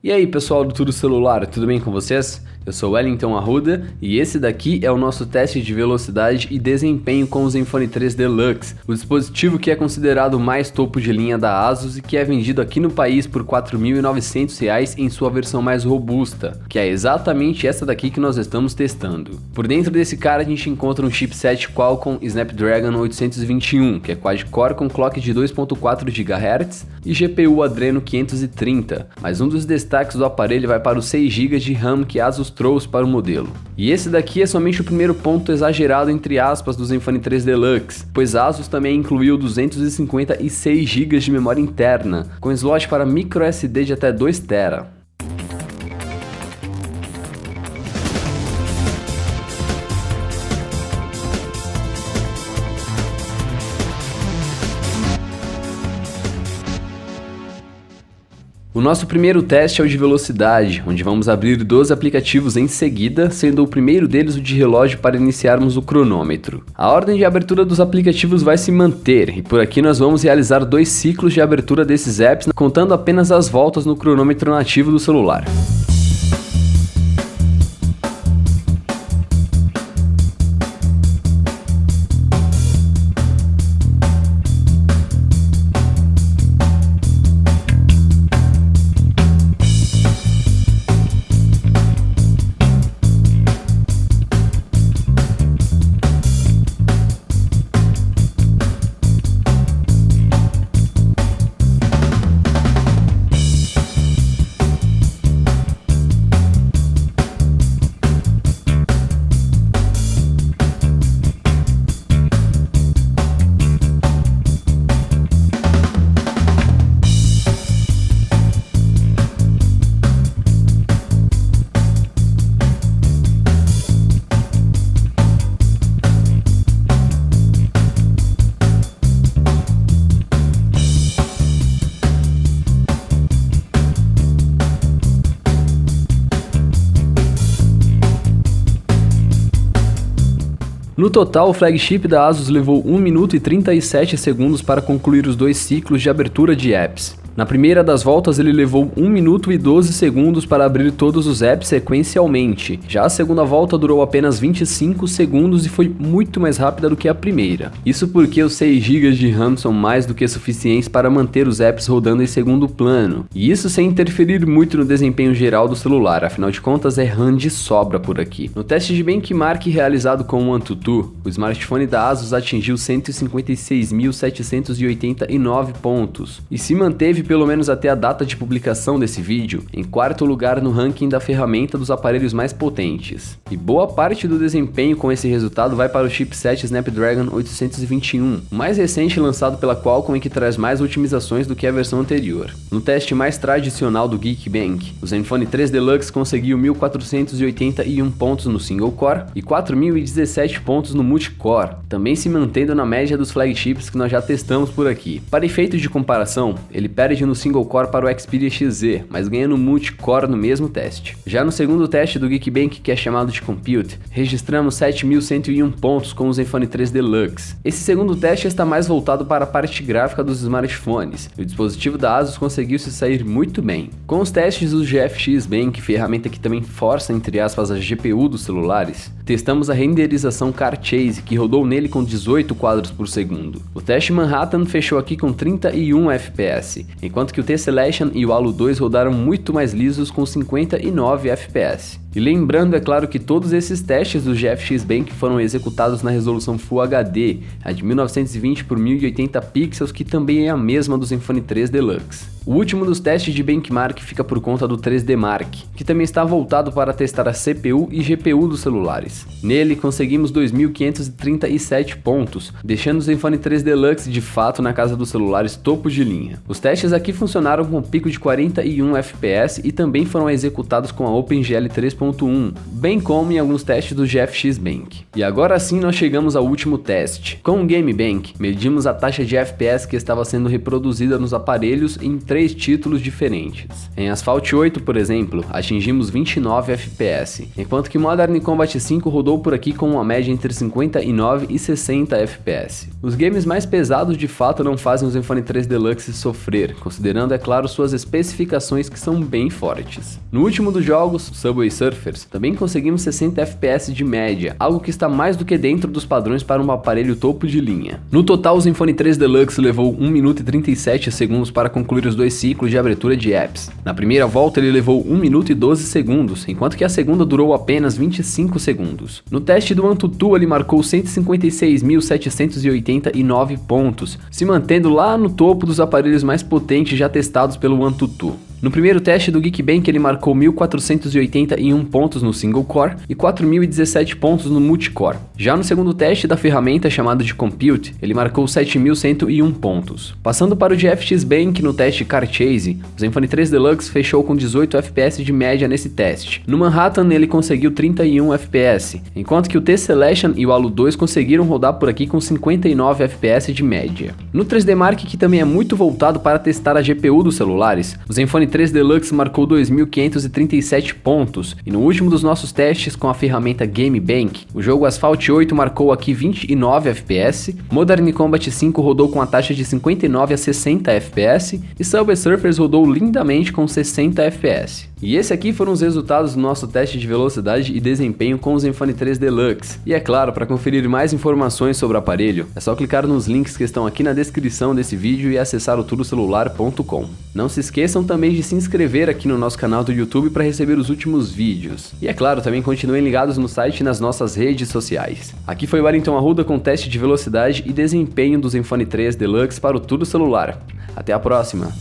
E aí pessoal do Tudo Celular, tudo bem com vocês? Eu sou Wellington Arruda e esse daqui é o nosso teste de velocidade e desempenho com o Zenfone 3 Deluxe, o dispositivo que é considerado o mais topo de linha da ASUS e que é vendido aqui no país por R$ 4.900 em sua versão mais robusta, que é exatamente essa daqui que nós estamos testando. Por dentro desse cara a gente encontra um chipset Qualcomm Snapdragon 821, que é quad-core com clock de 2.4 GHz e GPU Adreno 530, mas um dos destaques do aparelho vai para os 6 GB de RAM que a ASUS trouxe para o modelo. E esse daqui é somente o primeiro ponto exagerado entre aspas do Zenfone 3 Deluxe, pois a ASUS também incluiu 256 GB de memória interna, com slot para microSD de até 2 TB. O nosso primeiro teste é o de velocidade, onde vamos abrir 12 aplicativos em seguida, sendo o primeiro deles o de relógio para iniciarmos o cronômetro. A ordem de abertura dos aplicativos vai se manter, e por aqui nós vamos realizar 2 ciclos de abertura desses apps, contando apenas as voltas no cronômetro nativo do celular. No total, o flagship da ASUS levou 1 minuto e 37 segundos para concluir os 2 ciclos de abertura de apps. Na primeira das voltas ele levou 1 minuto e 12 segundos para abrir todos os apps sequencialmente. Já a segunda volta durou apenas 25 segundos e foi muito mais rápida do que a primeira. Isso porque os 6 GB de RAM são mais do que suficientes para manter os apps rodando em segundo plano. E isso sem interferir muito no desempenho geral do celular, afinal de contas é RAM de sobra por aqui. No teste de benchmark realizado com o AnTuTu, o smartphone da ASUS atingiu 156.789 pontos e se manteve pelo menos até a data de publicação desse vídeo, em 4º lugar no ranking da ferramenta dos aparelhos mais potentes. E boa parte do desempenho com esse resultado vai para o chipset Snapdragon 821, o mais recente lançado pela Qualcomm e que traz mais otimizações do que a versão anterior. No teste mais tradicional do Geekbench, o Zenfone 3 Deluxe conseguiu 1.481 pontos no single core e 4.017 pontos no multicore, também se mantendo na média dos flagships que nós já testamos por aqui. Para efeitos de comparação, ele perde no single core para o Xperia XZ, mas ganha no multicore no mesmo teste. Já no segundo teste do Geekbench, que é chamado de Compute, registramos 7.101 pontos com o Zenfone 3 Deluxe. Esse segundo teste está mais voltado para a parte gráfica dos smartphones, e o dispositivo da ASUS conseguiu se sair muito bem. Com os testes do GFX Bench, ferramenta que também força entre aspas a GPU dos celulares, testamos a renderização Car Chase, que rodou nele com 18 quadros por segundo. O teste Manhattan fechou aqui com 31 FPS, enquanto que o Tessellation e o Halo 2 rodaram muito mais lisos com 59 FPS. E lembrando, é claro, que todos esses testes do GFX Bench foram executados na resolução Full HD, a de 1920 por 1080 pixels, que também é a mesma do Zenfone 3 Deluxe. O último dos testes de benchmark fica por conta do 3D Mark, que também está voltado para testar a CPU e GPU dos celulares. Nele conseguimos 2.537 pontos, deixando o Zenfone 3 Deluxe de fato na casa dos celulares topo de linha. Os testes aqui funcionaram com pico de 41 FPS e também foram executados com a OpenGL 3.0 10.1, bem como em alguns testes do GFX Bench. E agora sim nós chegamos ao último teste. Com o Game Bench, medimos a taxa de FPS que estava sendo reproduzida nos aparelhos em 3 títulos diferentes. Em Asphalt 8, por exemplo, atingimos 29 FPS, enquanto que Modern Combat 5 rodou por aqui com uma média entre 59 e 60 FPS. Os games mais pesados de fato não fazem o Zenfone 3 Deluxe sofrer, considerando, é claro, suas especificações que são bem fortes. No último dos jogos, Subway Surfers, também conseguimos 60 FPS de média, algo que está mais do que dentro dos padrões para um aparelho topo de linha. No total, o Zenfone 3 Deluxe levou 1 minuto e 37 segundos para concluir os 2 ciclos de abertura de apps. Na primeira volta ele levou 1 minuto e 12 segundos, enquanto que a segunda durou apenas 25 segundos. No teste do AnTuTu ele marcou 156.789 pontos, se mantendo lá no topo dos aparelhos mais potentes já testados pelo AnTuTu. No primeiro teste do Geekbench ele marcou 1.481 pontos no single core e 4.017 pontos no multicore. Já no segundo teste da ferramenta chamada de Compute, ele marcou 7.101 pontos. Passando para o GFX Bench no teste Car Chase, o Zenfone 3 Deluxe fechou com 18 FPS de média nesse teste. No Manhattan ele conseguiu 31 FPS, enquanto que o Tessellation e o Halo 2 conseguiram rodar por aqui com 59 FPS de média. No 3D Mark, que também é muito voltado para testar a GPU dos celulares, o Zenfone 3 Deluxe marcou 2.537 pontos, e no último dos nossos testes com a ferramenta Game Bench, o jogo Asphalt 8 marcou aqui 29 FPS, Modern Combat 5 rodou com a taxa de 59 a 60 FPS, e Subway Surfers rodou lindamente com 60 FPS. E esse aqui foram os resultados do nosso teste de velocidade e desempenho com o Zenfone 3 Deluxe. E é claro, para conferir mais informações sobre o aparelho, é só clicar nos links que estão aqui na descrição desse vídeo e acessar o tudocelular.com. Não se esqueçam também de se inscrever aqui no nosso canal do YouTube para receber os últimos vídeos. E é claro, também continuem ligados no site e nas nossas redes sociais. Aqui foi o Wellington Arruda com o teste de velocidade e desempenho do Zenfone 3 Deluxe para o Tudo Celular. Até a próxima!